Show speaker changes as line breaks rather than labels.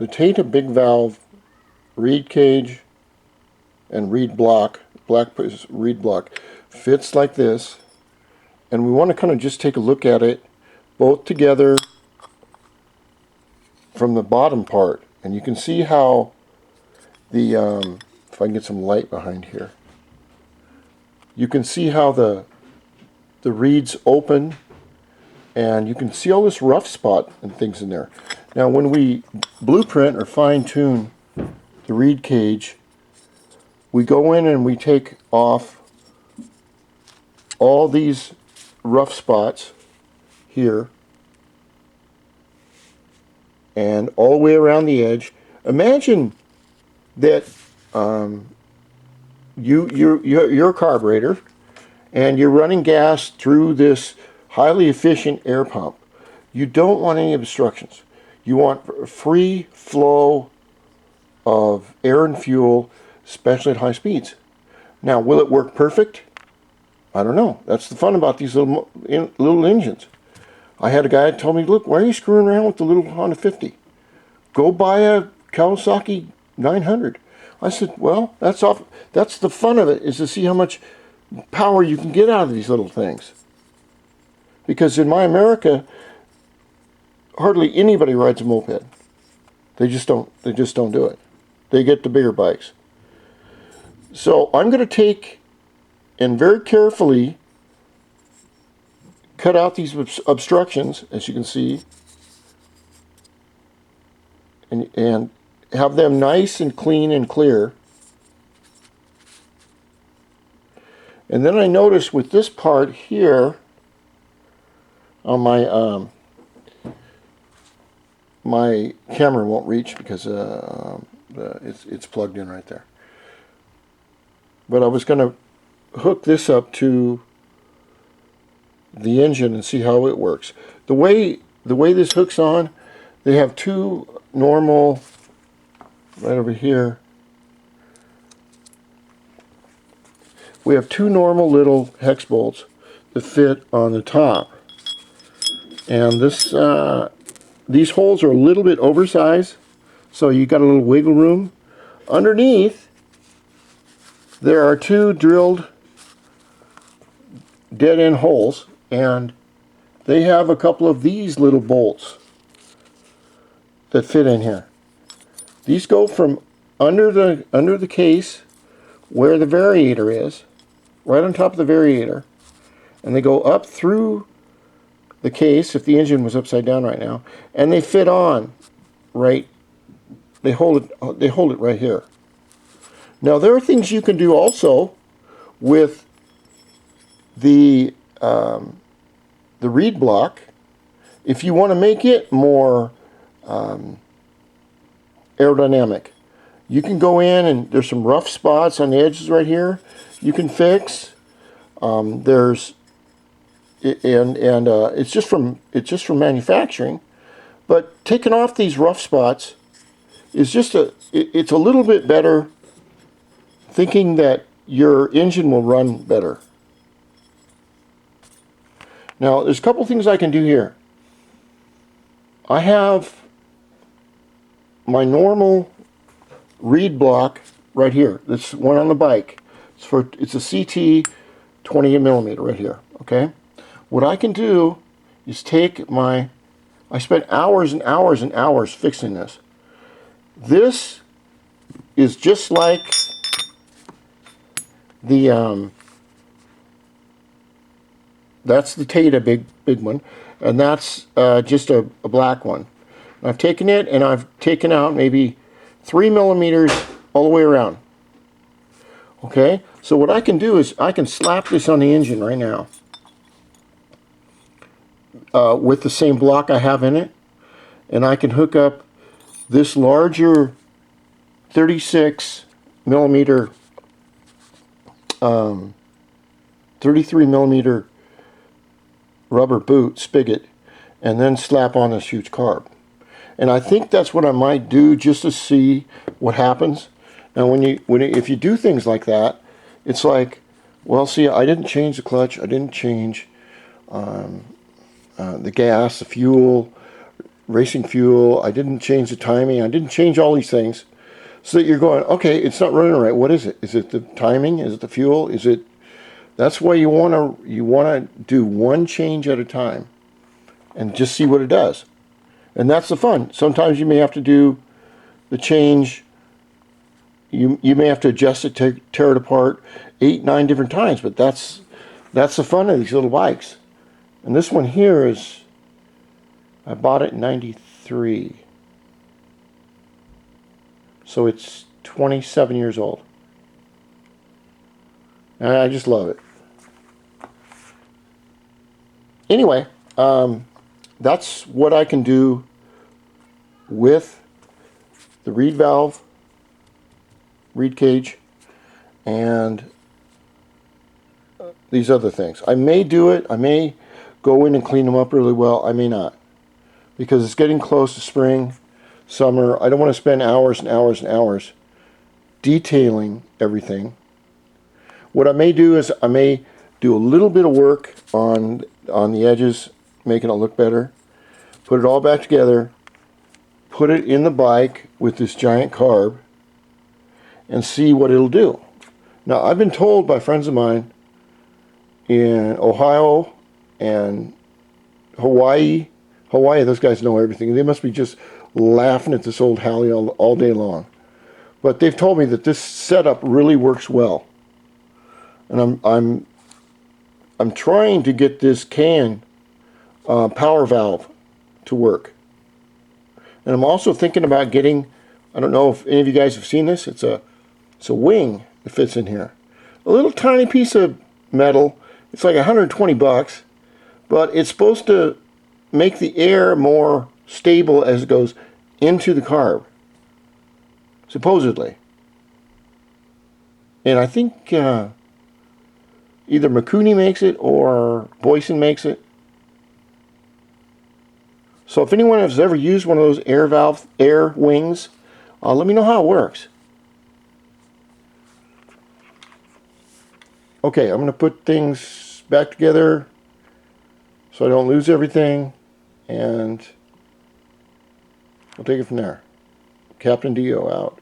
the Taida big valve reed cage and reed block, reed block, fits like this, and we want to kind of just take a look at it both together from the bottom part, and you can see how the if I can get some light behind here, you can see how the reeds open, and you can see all this rough spot and things in there. Now when we blueprint or fine-tune the reed cage, we go in and we take off all these rough spots here and all the way around the edge. Imagine that you're a carburetor and you're running gas through this highly efficient air pump. You don't want any obstructions. You want free flow of air and fuel, especially at high speeds. Now, will it work perfect? I don't know. That's the fun about these little engines. I had a guy that told me, look, why are you screwing around with the little Honda 50? Go buy a Kawasaki 900. I said, well, that's the fun of it, is to see how much power you can get out of these little things. Because in my America, hardly anybody rides a moped. They just don't do it. They get the bigger bikes. So I'm going to take and very carefully cut out these obstructions, as you can see, and have them nice and clean and clear. And then I notice with this part here on my my camera won't reach because it's plugged in right there. But I was going to hook this up to the engine and see how it works. The way this hooks on, they have two normal, right over here, we have two normal little hex bolts that fit on the top. And this these holes are a little bit oversized, so you got a little wiggle room. Underneath, there are two drilled dead-end holes, and they have a couple of these little bolts that fit in here. These go from under the case where the variator is, right on top of the variator, and they go up through the case if the engine was upside down right now, and they fit on right. They hold it right here. Now there are things you can do also with the reed block if you want to make it more aerodynamic. You can go in, and there's some rough spots on the edges right here you can fix. It's just from manufacturing, but taking off these rough spots is just it's a little bit better, thinking that your engine will run better. Now there's a couple things I can do here. I have my normal reed block right here. This one on the bike. It's a CT 28mm right here. Okay. What I can do is take I spent hours and hours and hours fixing this. This is just like the that's the Taida big one, and that's just a black one. And I've taken it and I've taken out maybe 3mm all the way around. Okay, so what I can do is I can slap this on the engine right now with the same block I have in it, and I can hook up this larger 36mm 33mm rubber boot spigot, and then slap on this huge carb. And I think that's what I might do, just to see what happens. Now if you do things like that, it's like, well, see, I didn't change the clutch, I didn't change the gas, the fuel, racing fuel. I didn't change the timing. I didn't change all these things. So that you're going, okay, it's not running right. What is it? Is it the timing? Is it the fuel? Is it? That's why you want to do one change at a time and just see what it does. And that's the fun. Sometimes you may have to do the change. You may have to adjust it, tear it apart 8, 9 different times, but that's the fun of these little bikes. And this one here is, I bought it in '93. So it's 27 years old. And I just love it. Anyway, that's what I can do with the reed valve, reed cage, and these other things. I may do it. I may go in and clean them up really well. I may not. Because it's getting close to spring, summer. I don't want to spend hours and hours and hours detailing everything. What I may do is I may do a little bit of work on the edges, making it look better. Put it all back together. Put it in the bike with this giant carb and see what it'll do. Now, I've been told by friends of mine in Ohio and Hawaii, those guys know everything. They must be just laughing at this old Halley all day long. But they've told me that this setup really works well. And I'm trying to get this can power valve to work. And I'm also thinking about getting, I don't know if any of you guys have seen this, it's a wing that fits in here. A little tiny piece of metal. It's like 120 bucks, but it's supposed to make the air more stable as it goes into the carb, supposedly. And I think either Mikuni makes it or Boyson makes it. So if anyone has ever used one of those air wings, let me know how it works. Okay, I'm going to put things back together so I don't lose everything, and we'll take it from there. Captain Dio out.